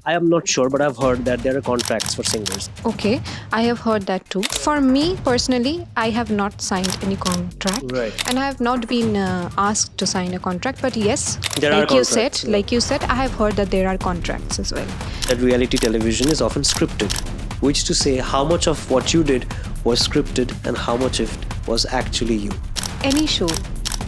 I am not sure, but I've heard that there are contracts for singers. Okay, I have heard that too. For me personally, I have not signed any contract, Right. and I have not been asked to sign a contract. But yes, There are contracts, like you said, I have heard that there are contracts as well. That reality television is often scripted, which is to say how much of what you did was scripted and how much of it was actually you. Any show,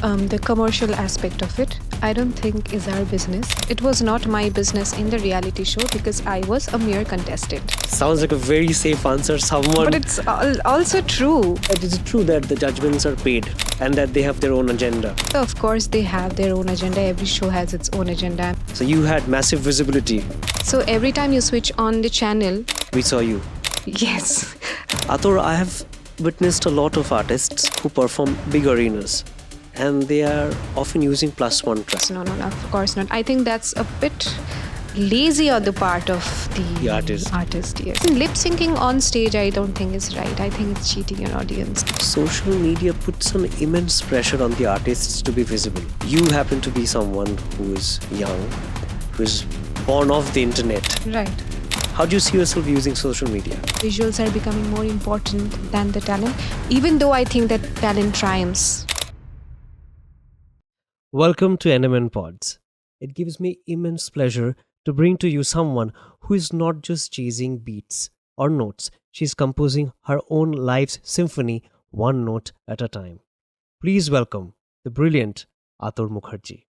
the commercial aspect of it, I don't think is our business. It was not my business in the reality show because I was a mere contestant. Sounds like a very safe answer. But it's also true. But is it true that the judgments are paid and that they have their own agenda? Of course, they have their own agenda. Every show has its own agenda. So you had massive visibility. So every time you switch on the channel, We saw you. yes. Ator, I have witnessed a lot of artists who perform big arenas and they are often using +1 track. No, of course not. I think that's a bit lazy on the part of the artist. Yes. Lip syncing on stage, I don't think is right. I think it's cheating an audience. Social media puts an immense pressure on the artists to be visible. You happen to be someone who is young, who is born off the internet. Right. How do you see yourself using social media? Visuals are becoming more important than the talent, even though I think that talent triumphs. Welcome to NMN Pods. It gives me immense pleasure to bring to you someone who is not just chasing beats or notes. She's composing her own life's symphony one note at a time. Please welcome the brilliant Ator Mukherjee.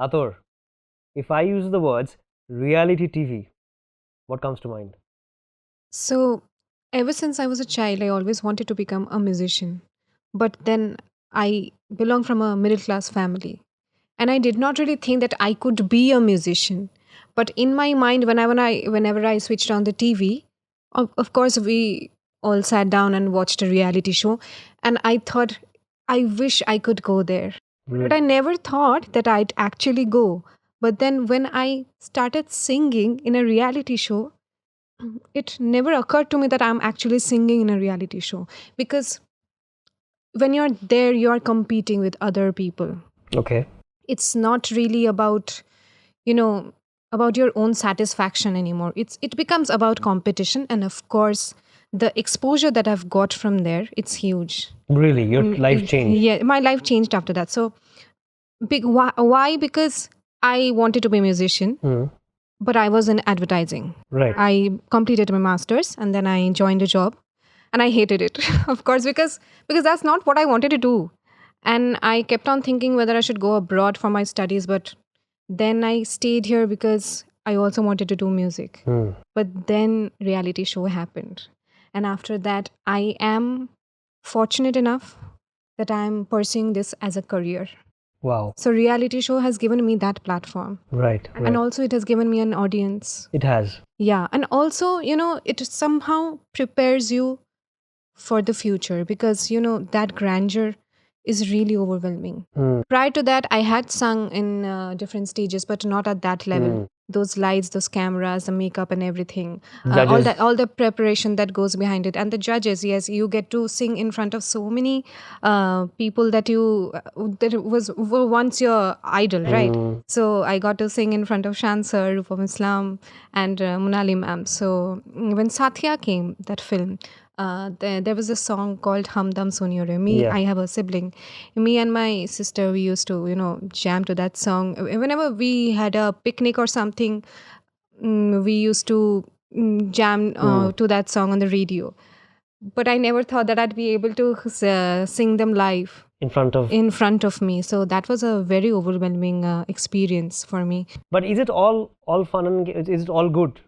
Ator, if I use the words reality TV, what comes to mind? So, ever since I was a child, I always wanted to become a musician. But then I belong from a middle class family. And I did not really think that I could be a musician. But in my mind, whenever I switched on the TV, of course, we all sat down and watched a reality show. And I thought, I wish I could go there. But I never thought that I'd actually go. But then when I started singing in a reality show, it never occurred to me that I'm actually singing in a reality show. Because when you're there, you're competing with other people. Okay. It's not really about, about your own satisfaction anymore. It becomes about competition. And of course, the exposure that I've got from there, it's huge. Really? Your life changed? Yeah, my life changed after that. So, why? Because I wanted to be a musician, but I was in advertising. Right. I completed my master's and then I joined a job and I hated it, of course, because that's not what I wanted to do. And I kept on thinking whether I should go abroad for my studies, but then I stayed here because I also wanted to do music. But then reality show happened. And after that, I am fortunate enough that I'm pursuing this as a career. Wow. So reality show has given me that platform. Right. And also it has given me an audience. It has. Yeah. And also, it somehow prepares you for the future because, that grandeur is really overwhelming. Prior to that, I had sung in different stages, but not at that level. Those lights, those cameras, the makeup and everything, all the preparation that goes behind it. And the judges, yes, you get to sing in front of so many people that were once your idol, right? So I got to sing in front of Shan sir, Rupam Islam and Monali ma'am. So when Satya came, that film, there was a song called Hamdam Suniore. I have a sibling. Me and my sister, we used to, jam to that song. Whenever we had a picnic or something, we used to jam to that song on the radio. But I never thought that I'd be able to sing them live in front of me. So that was a very overwhelming experience for me. But is it all fun and is it all good?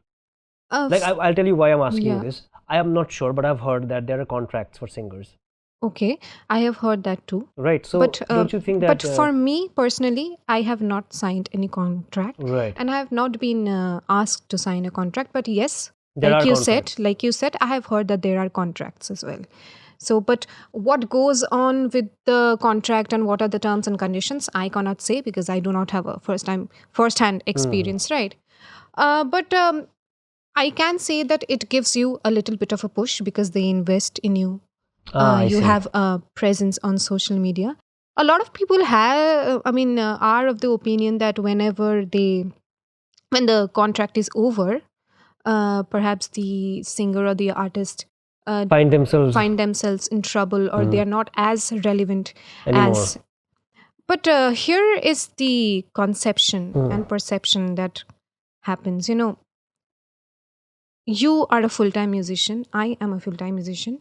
I'll tell you why I'm asking you this. I am not sure, but I've heard that there are contracts for singers. Okay, I have heard that too. Right. So don't you think that... But for me personally, I have not signed any contract. Right. And I have not been asked to sign a contract. But yes, like you said, I have heard that there are contracts as well. So, but what goes on with the contract and what are the terms and conditions, I cannot say because I do not have a first-hand experience, right? But I can say that it gives you a little bit of a push because they invest in you. I You see. have a presence on social media. A lot of people are of the opinion that when the contract is over, perhaps the singer or the artist Find themselves find themselves in trouble or they are not as relevant anymore. as. But here is the conception and perception that happens. You are a full-time musician. I am a full-time musician.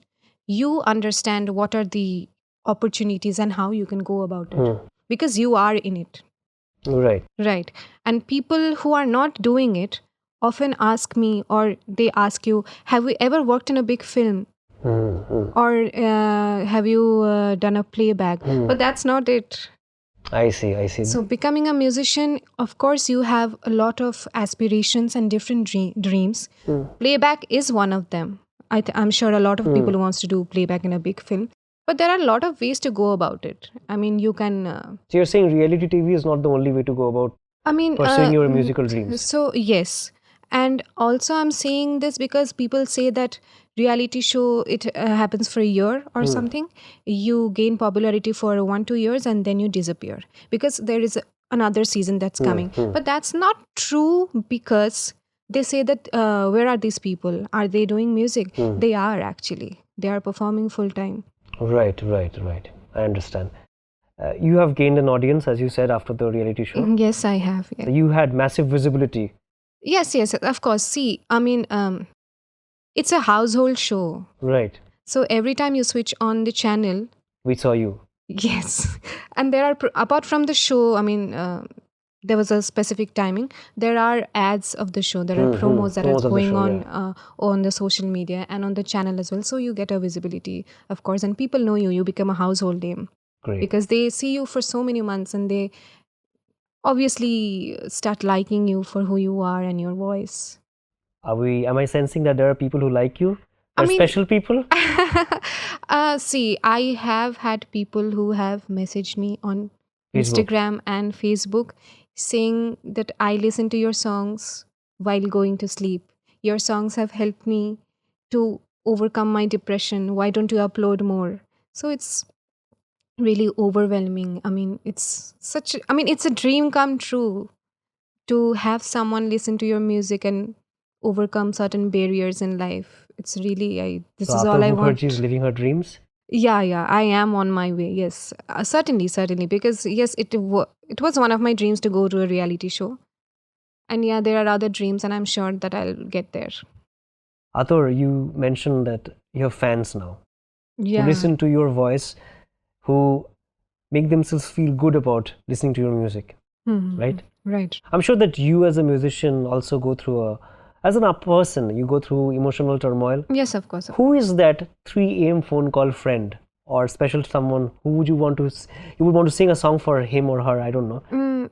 You understand what are the opportunities and how you can go about it because you are in it. Right. Right. And people who are not doing it often ask me, or they ask you, have you ever worked in a big film? Or have you done a playback? But that's not it. I see. So, becoming a musician, of course, you have a lot of aspirations and different dreams. Playback is one of them. I'm sure a lot of people wants to do playback in a big film. But there are a lot of ways to go about it. I mean, you can. So you're saying reality TV is not the only way to go about pursuing your musical dreams? So, yes. And also, I'm saying this because people say that reality show, it happens for a year or something. You gain popularity for 1-2 years and then you disappear because there is another season that's coming. But that's not true because they say that where are these people? Are they doing music? They are actually. They are performing full time. Right. I understand. You have gained an audience, as you said, after the reality show. Yes, I have. Yeah. So you had massive visibility. Yes, of course. See, I mean, it's a household show. Right. So every time you switch on the channel, We saw you. yes. And there are, apart from the show, I mean, there was a specific timing. There are ads of the show. There are promos that Promos are of the going show, on the social media and on the channel as well. So you get a visibility, of course, and people know you. You become a household name Great. because they see you for so many months and they obviously start liking you for who you are and your voice. Am I sensing that there are people who like you? I mean- Special people? See, I have had people who have messaged me on Facebook. Instagram and Facebook saying that I listen to your songs while going to sleep. Your songs have helped me to overcome my depression. Why don't you upload more? So it's really overwhelming. I mean, it's a dream come true to have someone listen to your music and overcome certain barriers in life. It's really, this So is Ator all I want. Mukherjee is living her dreams? Yeah, I am on my way. Yes, certainly, because yes, it was one of my dreams to go to a reality show, and yeah, there are other dreams, and I'm sure that I'll get there. Ator, you mentioned that you have fans now Yeah. who listen to your voice, who make themselves feel good about listening to your music, right? Right. I'm sure that you as a musician also go through as a person, you go through emotional turmoil. Yes, of course. Who is that 3 a.m. phone call friend or special someone who would you want to sing a song for him or her? I don't know.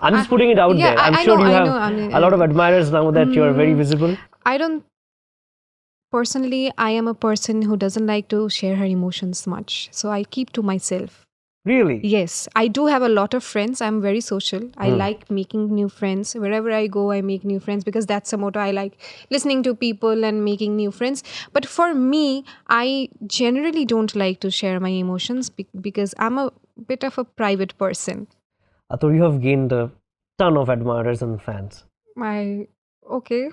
I'm just putting it out yeah, there. I'm I sure know, you I have know. I mean, a lot of admirers now that you're very visible. I don't. Personally, I am a person who doesn't like to share her emotions much, so I keep to myself. Really? Yes, I do have a lot of friends. I'm very social. I like making new friends. Wherever I go, I make new friends because that's a motto. I like listening to people and making new friends. But for me, I generally don't like to share my emotions because I'm a bit of a private person. Ator, you have gained a ton of admirers and fans. Okay.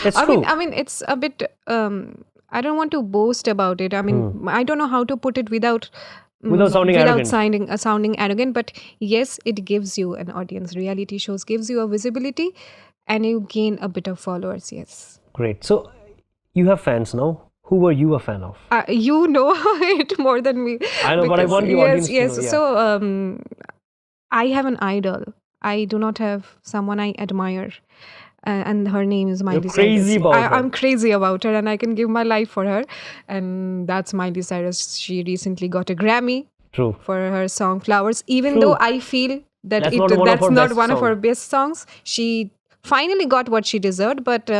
That's true. I mean, it's a bit. I don't want to boast about it. I mean, I don't know how to put it without sounding arrogant. sounding arrogant. But yes, it gives you an audience. Reality shows gives you a visibility, and you gain a bit of followers. Yes. Great. So you have fans now. Who were you a fan of? You know it more than me. I know, but I want the audience to know. Yeah. So I have an idol. I do not have someone I admire. And her name is Miley Cyrus. crazy about her. I'm crazy about her and I can give my life for her. And that's Miley Cyrus. She recently got a Grammy True. for her song Flowers. Even True. though I feel that That's not one of her not best one of her songs. best songs. She finally got what she deserved. But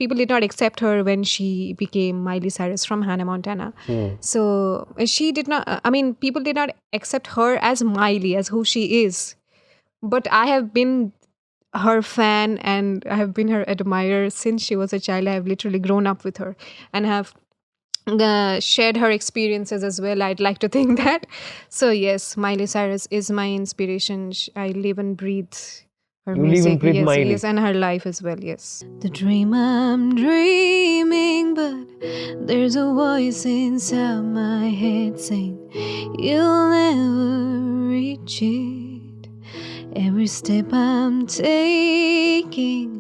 people did not accept her when she became Miley Cyrus from Hannah Montana. So she did not, people did not accept her as Miley, as who she is. But I have been her fan and I have been her admirer since she was a child. I have literally grown up with her and have shared her experiences as well. I'd like to think that. So yes, Miley Cyrus is my inspiration. I live and breathe her You music. live and breathe Yes, Miley. yes, and her life as well. Yes. The dream I'm dreaming, but there's a voice inside my head saying you'll never reach it. Every step I'm taking,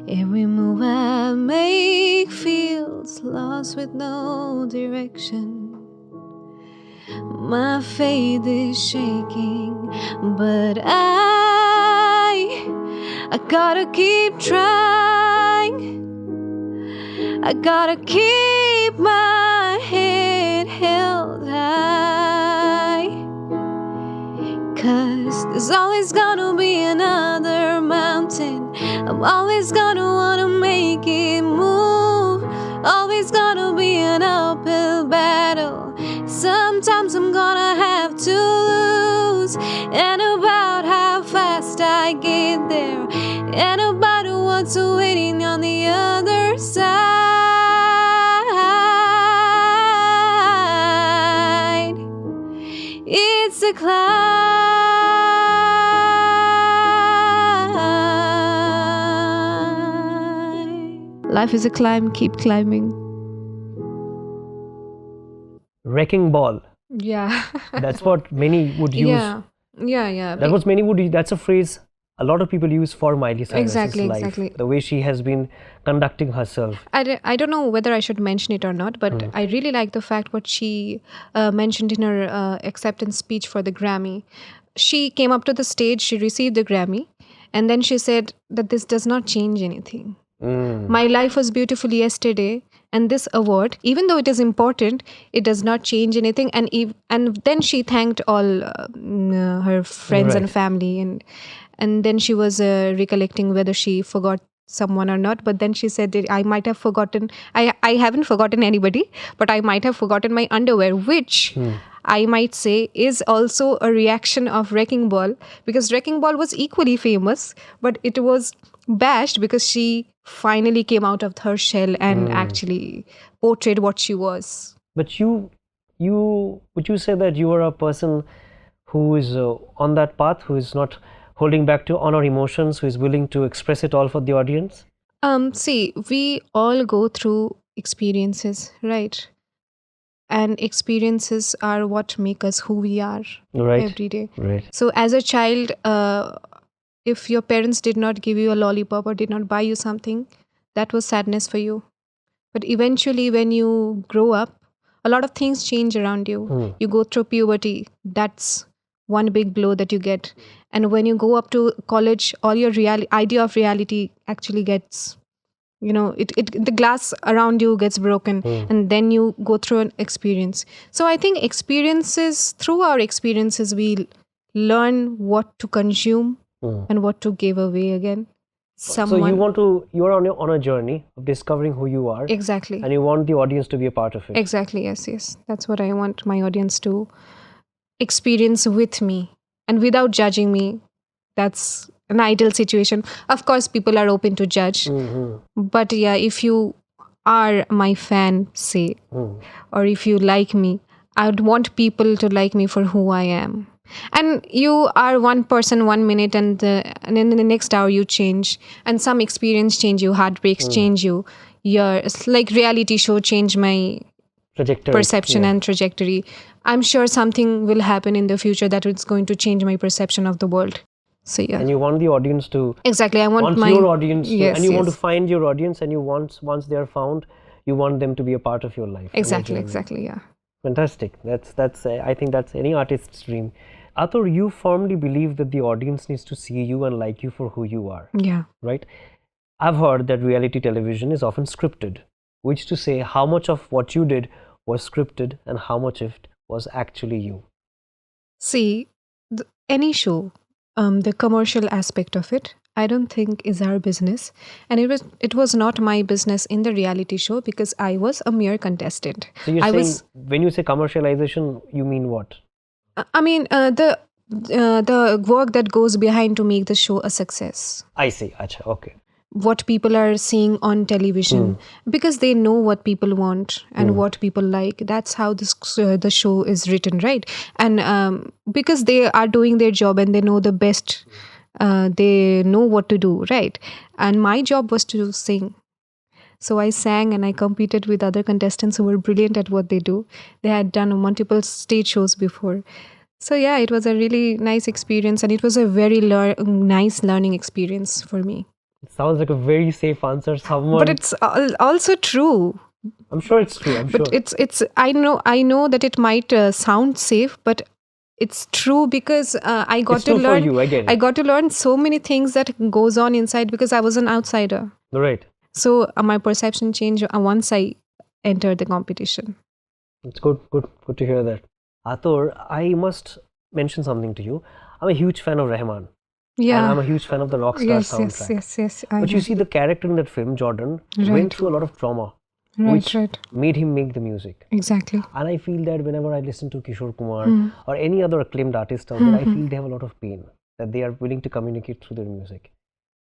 every move I make feels lost with no direction. My faith is shaking, but I gotta keep trying. I gotta keep my head held high. 'Cause there's always gonna be another mountain. I'm always gonna wanna make it move. Always gonna be an uphill battle. Sometimes I'm gonna have to lose. And about how fast I get there. And about what's waiting on the other side. It's a climb. Life is a climb, keep climbing. Wrecking ball. Yeah. That's what many would use. Yeah. That's a phrase a lot of people use for Miley Cyrus's Exactly, life. exactly. The way she has been conducting herself. I don't know whether I should mention it or not, but I really like the fact what she mentioned in her acceptance speech for the Grammy. She came up to the stage, she received the Grammy, and then she said that this does not change anything. My life was beautiful yesterday, and this award, even though it is important, it does not change anything. And then she thanked all her friends and family, and then she was recollecting whether she forgot someone or not. But then she said that I might have forgotten. I haven't forgotten anybody, but I might have forgotten my underwear, which I might say is also a reaction of Wrecking Ball, because Wrecking Ball was equally famous, but it was bashed because she finally came out of her shell and actually portrayed what she was. But you would you say that you are a person who is on that path, who is not holding back to honor emotions, who is willing to express it all for the audience? See, we all go through experiences, right? And experiences are what make us who we are every day. Right. So as a child, if your parents did not give you a lollipop or did not buy you something, that was sadness for you. But eventually when you grow up, a lot of things change around you. You go through puberty. That's one big blow that you get. And when you go up to college, all your idea of reality actually gets, the glass around you gets broken, and then you go through an experience. So I think through our experiences, we learn what to consume and what to give away again. So you're on a journey of discovering who you are. Exactly. And you want the audience to be a part of it. Exactly, yes. That's what I want my audience to experience with me and without judging me. That's an ideal situation. Of course, people are open to judge. But yeah, if you are my fan, say, or if you like me, I would want people to like me for who I am. And you are one person 1 minute, and then in the next hour you change, and some experience change you, heartbreaks change you. It's like reality show change my perception and trajectory. I'm sure something will happen in the future that is going to change my perception of the world. So yeah. And you want the audience to exactly. I want your audience to, yes, and you want to find your audience, and you once they are found, you want them to be a part of your life. Exactly. Yeah. Fantastic. That's I think that's any artist's dream. Ator, you firmly believe that the audience needs to see you and like you for who you are. Yeah. Right? I've heard that reality television is often scripted, which to say how much of what you did was scripted and how much of it was actually you. See, any show, the commercial aspect of it, I don't think is our business, and it was not my business in the reality show because I was a mere contestant. So you're I saying was, when you say commercialization, you mean what? I mean, the work that goes behind to make the show a success. I see. Acha, okay. What people are seeing on television, because they know what people want and what people like. That's how the show is written, right? And because they are doing their job and they know the best, they know what to do, right? And my job was to sing. So I sang and I competed with other contestants who were brilliant at what they do. They had done multiple stage shows before. So yeah, it was a really nice experience, and it was a very nice learning experience for me. It sounds like a very safe answer. But Someone, it's also true. I'm sure it's true. I'm But sure. it's I know that it might sound safe, but it's true because I got It's to true for learn. you. I get I it. got to learn so many things that goes on inside because I was an outsider. Right. So my perception changed once I entered the competition. It's good. Good to hear that. Ator, I must mention something to you. I'm a huge fan of Rahman. And I'm a huge fan of the Rockstar soundtrack. yes. But you see, the character in that film, Jordan, Right. went through a lot of trauma, which right. made him make the music. Exactly. And I feel that whenever I listen to Kishore Kumar or any other acclaimed artist out there, I feel they have a lot of pain that they are willing to communicate through their music.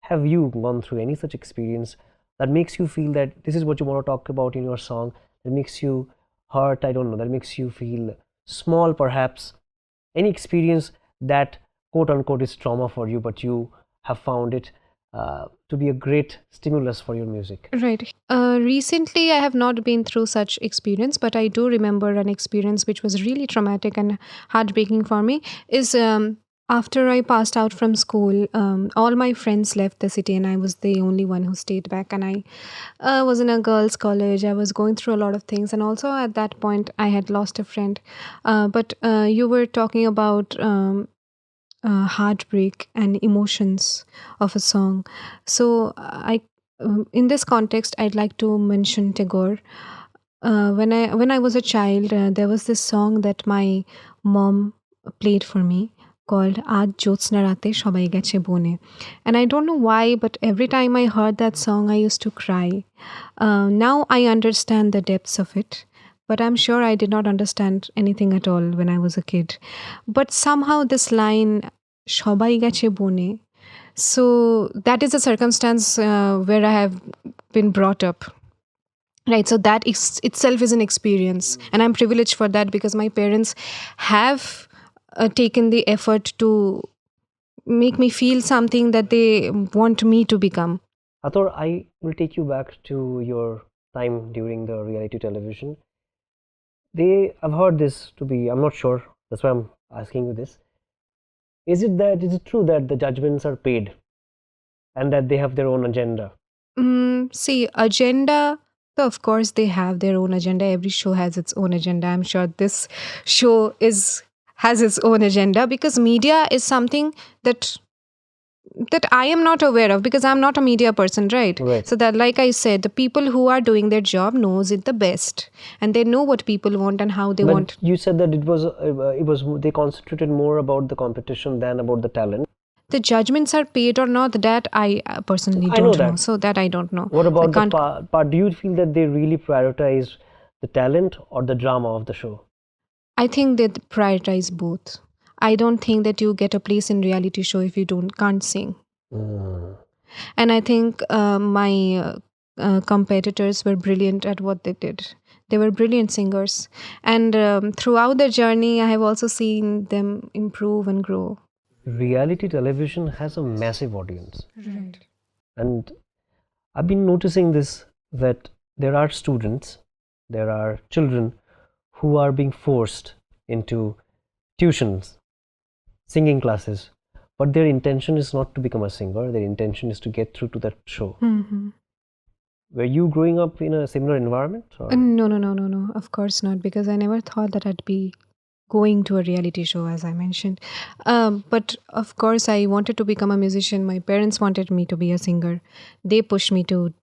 Have you gone through any such experience that makes you feel that this is what you want to talk about in your song, that makes you hurt, I don't know, that makes you feel small perhaps? Any experience that quote unquote is trauma for you, but you have found it to be a great stimulus for your music? Right. Recently, I have not been through such experience, but I do remember an experience which was really traumatic and heartbreaking for me. Is after I passed out from school, all my friends left the city, and I was the only one who stayed back. And I was in a girls' college. I was going through a lot of things, and also at that point, I had lost a friend. But you were talking about. Heartbreak and emotions of a song. So in this context, I'd like to mention Tagore. When I was a child, there was this song that my mom played for me called "Aaj Jyotsna Rate Shobai Geche Bone," and I don't know why, but every time I heard that song, I used to cry. Now I understand the depths of it, but I'm sure I did not understand anything at all when I was a kid. But somehow this line "Shobai Geche Bone," so that is a circumstance where I have been brought up. Right, so that itself is an experience, and I'm privileged for that because my parents have taken the effort to make me feel something that they want me to become. Ator, I will take you back to your time during the reality television. I've heard this to be, I'm not sure, that's why I'm asking you this. Is it true that the judgments are paid and that they have their own agenda? See, agenda. So of course, they have their own agenda. Every show has its own agenda. I'm sure this show has its own agenda because media is something that I am not aware of because I'm not a media person, right? Right. So that, like I said, the people who are doing their job knows it the best, and they know what people want and how they But want. you said that it was they concentrated more about the competition than about the talent. The judgments are paid or not, that I personally I know don't know. that. So that I don't know. What So I about the can't- part? Do you feel that they really prioritize the talent or the drama of the show? I think they prioritize both. I don't think that you get a place in reality show if you can't sing. And I think my competitors were brilliant at what they did. They were brilliant singers, and throughout their journey, I have also seen them improve and grow. Reality television has a massive audience, Right. and I've been noticing this, that there are students, there are children who are being forced into tuitions, singing classes, but their intention is not to become a singer, their intention is to get through to that show. Were you growing up in a similar environment? Or? No. Of course not, because I never thought that I'd be going to a reality show, as I mentioned. But of course, I wanted to become a musician. My parents wanted me to be a singer. They pushed me to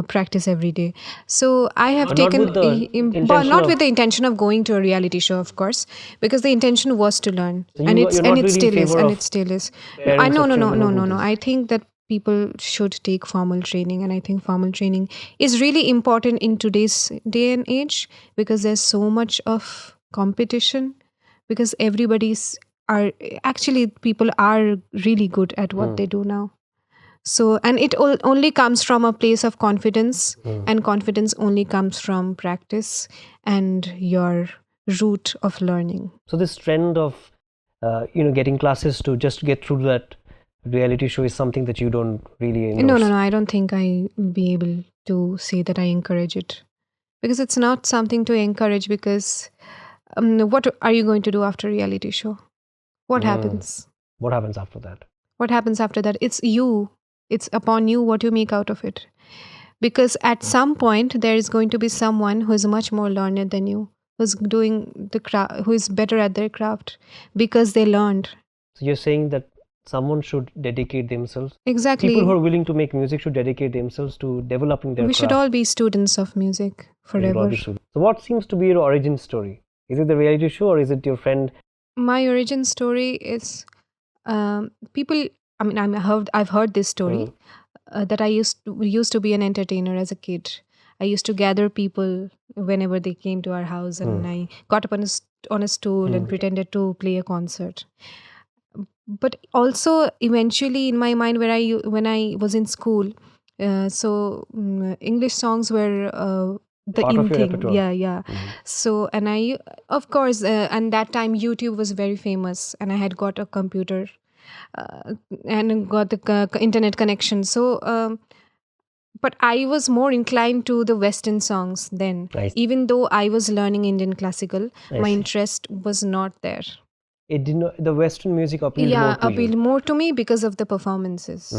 practice every day. So I have But not taken, with the but intention not of. with the intention of going to a reality show, of course, because the intention was to learn, So and you're not it really in still is, favor and of it still is. I parents no of no no children no who no do no. this. I think that people should take formal training, and I think formal training is really important in today's day and age, because there's so much of competition, because everybody's are actually, people are really good at what they do now. So, and it only comes from a place of confidence, and confidence only comes from practice and your route of learning. So this trend of getting classes to just get through that reality show is something that you don't really endorse. No, I don't think I will be able to say that I encourage it, because it's not something to encourage. Because what are you going to do after reality show? What happens? What happens after that? What happens after that? It's you. It's upon you what you make out of it. Because at some point there is going to be someone who is much more learned than you, who's doing the craft, who is better at their craft, because they learned. So you're saying that someone should dedicate themselves. Exactly. People who are willing to make music should dedicate themselves to developing their We craft. should all be students of music forever. So what seems to be your origin story? Is it the reality show or is it your friend? My origin story is people. I mean, I've heard this story that I used to be an entertainer as a kid. I used to gather people whenever they came to our house, and I got up on a stool and pretended to play a concert. But also, eventually, in my mind, when I was in school, English songs were the Part of in your thing. repertoire. Yeah. So, and I, of course, and that time YouTube was very famous, and I had got a computer and got the internet connection. So, but I was more inclined to the Western songs then. Even though I was learning Indian classical, my interest was not there. It did not. The Western music appealed more to you. Appealed more to me because of the performances.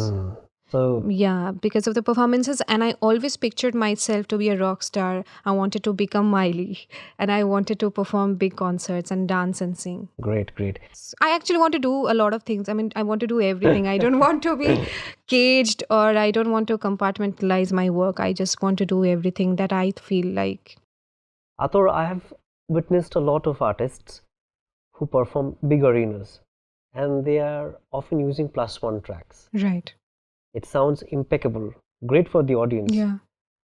So Yeah, because of the performances, and I always pictured myself to be a rock star. I wanted to become Miley, and I wanted to perform big concerts and dance and sing. Great. I actually want to do a lot of things. I mean, I want to do everything. I don't want to be caged, or I don't want to compartmentalize my work. I just want to do everything that I feel like. Ator, I have witnessed a lot of artists who perform big arenas, and they are often using +1 tracks. Right. It sounds impeccable, great for the audience. Yeah.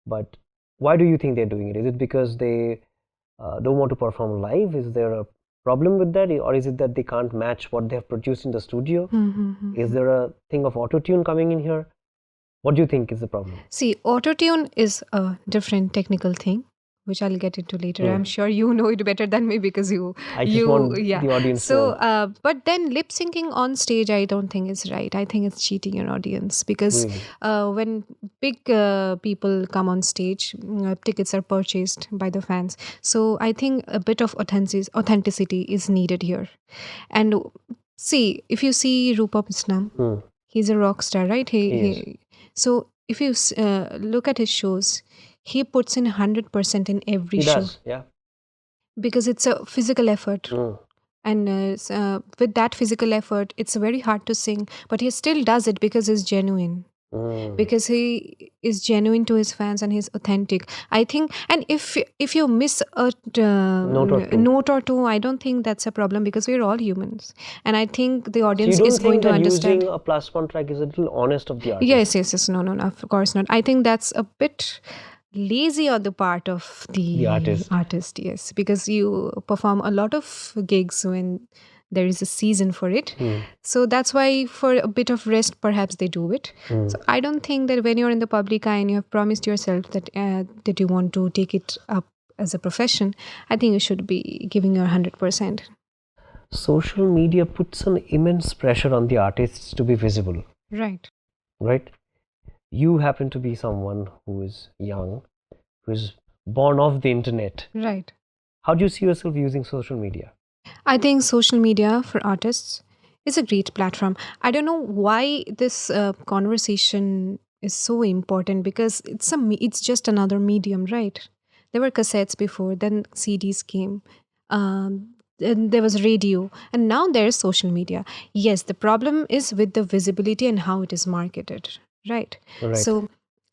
But why do you think they're doing it? Is it because they don't want to perform live? Is there a problem with that, or is it that they can't match what they have produced in the studio? Is there a thing of auto-tune coming in here? What do you think is the problem? See, auto-tune is a different technical thing, which I'll get into later. I'm sure you know it better than me, because I just want the audience so, to. but then lip syncing on stage, I don't think is right. I think it's cheating your audience, because when big people come on stage, tickets are purchased by the fans. So I think a bit of authenticity is needed here. And see, if you see Rupa Misnam, he's a rock star, right? So if you look at his shows, he puts in 100% in every show. Does, yeah. Because it's a physical effort. And with that physical effort, it's very hard to sing. But he still does it because he's genuine. Because he is genuine to his fans and he's authentic. I think, and if you miss a note or two, I don't think that's a problem, because we're all humans. And I think the audience is going to understand. Using a +1 track is a little honest of the artist. Yes. No, of course not. I think that's a bit lazy on the part of the artist. Yes, because you perform a lot of gigs when there is a season for it. So that's why for a bit of rest perhaps they do it. So I don't think that when you're in the public eye and you have promised yourself that that you want to take it up as a profession, I think you should be giving your 100%. Social media puts an immense pressure on the artists to be visible. Right. You happen to be someone who is young, who is born off the internet. Right. How do you see yourself using social media? I think social media for artists is a great platform. I don't know why this conversation is so important, because it's just another medium, right? There were cassettes before, then CDs came. And there was radio, and now there's social media. Yes, the problem is with the visibility and how it is marketed. Right. So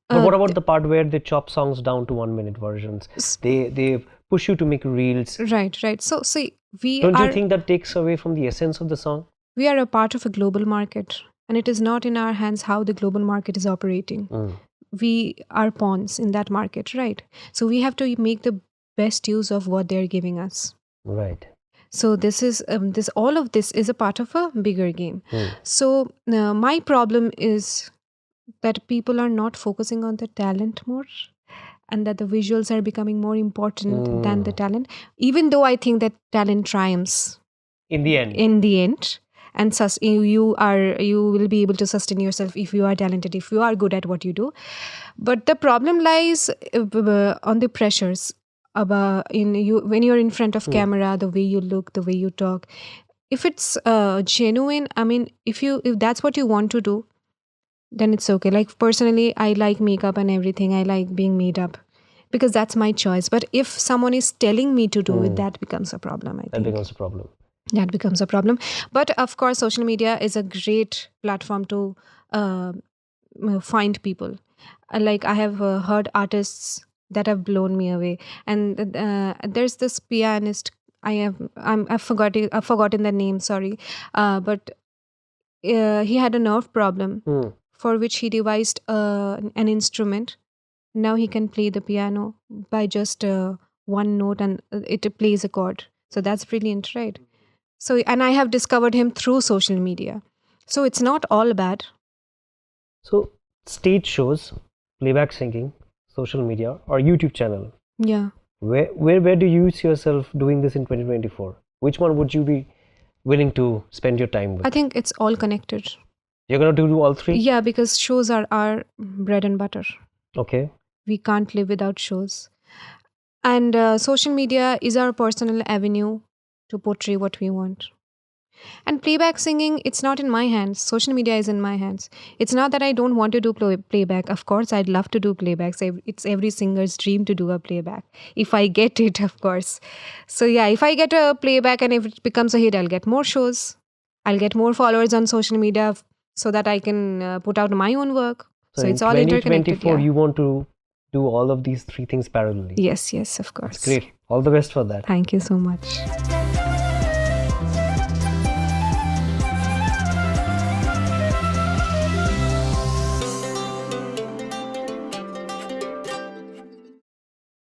But what about th- the part where they chop songs down to 1 minute versions? s- They push you to make reels. right. So see, Don't you think that takes away from the essence of the song? we are a part of a global market, and it is not in our hands how the global market is operating. Mm, We are pawns in that market, right? So we have to make the best use of what they're giving us. right. So this is this all of this is a part of a bigger game. Mm, So my problem is that people are not focusing on the talent more, and that the visuals are becoming more important than the talent, even though I think that talent triumphs in the end. in the end. And you will be able to sustain yourself if you are talented, if you are good at what you do. But the problem lies on the pressures about in you when you're in front of camera, the way you look, the way you talk. If it's genuine, I mean, if that's what you want to do, then it's okay. Like personally, I like makeup and everything. I like being made up because that's my choice. But if someone is telling me to do it, that becomes a problem, I That think. becomes a problem. That becomes a problem. But of course, social media is a great platform to find people. Like I have heard artists that have blown me away. And there's this pianist. I've forgotten the name. Sorry, but he had a nerve problem for which he devised an instrument. Now he can play the piano by just one note, and it plays a chord. So that's brilliant, right? So, and I have discovered him through social media. So it's not all bad. So, stage shows, playback singing, social media, or YouTube channel. Yeah. Where do you see yourself doing this in 2024? Which one would you be willing to spend your time with? I think it's all connected. You're going to do all three? Yeah, because shows are our bread and butter. Okay. We can't live without shows. And social media is our personal avenue to portray what we want. And playback singing, it's not in my hands. Social media is in my hands. It's not that I don't want to do playback. Of course, I'd love to do playbacks. It's every singer's dream to do a playback. If I get it, of course. So yeah, if I get a playback and if it becomes a hit, I'll get more shows. I'll get more followers on social media so that I can put out my own work. So in it's all interconnected. 2024, Yeah. you want to do all of these three things parallelly. Yes, of course. Great. All the best for that. Thank you so much.